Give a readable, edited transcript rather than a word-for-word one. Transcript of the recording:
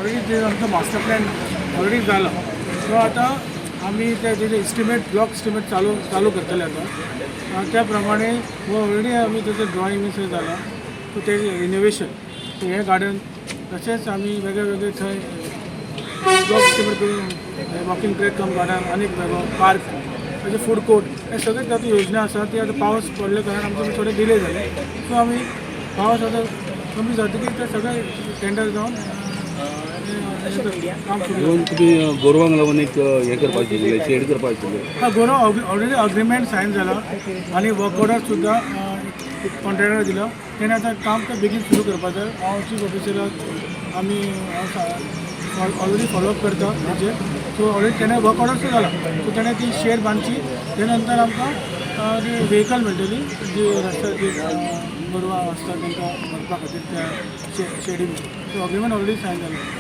Already ते आमचं master plan already झालं. सो आता आम्ही त्याचे इस्टिमेट ब्लॉक इस्टिमेट चालू करतले आता. त्याप्रमाणे ऑलरेडी आम्ही त्याचं ड्रॉईंग हे झालं. सो ते रिनोवेशन सो हे गार्डन तसेच आम्ही वेगळे थंय ब्लॉक इस्टिमेट करून वॉकिंग ट्रॅक कम गार्डन आनीक वेगळो पार्क म्हणजे फूड कोर्ट हे सगळे त्यात योजना आसा ती आता पावस पडले कारण आमचे थोडे डिले झाले. सो आम्ही पावस आता कमी जातकीर ते सगळे टेंडर जावन काम सुरू. तुम्ही गोरवांक लागून एक हे करपाक आशिल्ले शेड करपाक आशिल्ले. हां गोरव ऑलरेडी अग्रीमेंट सायन जाला आनी वर्क ऑर्डर सुद्दां कॉन्ट्रॅक्टर दिला. तेणें आतां काम तें बेगीन सुरू करपाक जाय. हांव चीफ ऑफिसराक आमी ऑलरेडी फॉलोअप करता तेजेर. सो ऑलरेडी तेणें वर्क ऑर्डर सुद्दां जाला. सो तेणें ती शेड बांदची ते नंतर आमकां व्हेकल मेळटली जी रस्त्यार जी गोरवां आसता तांकां व्हरपा खातीर त्या शेडीन. सो अग्रीमेंट ऑलरेडी सायन जाला.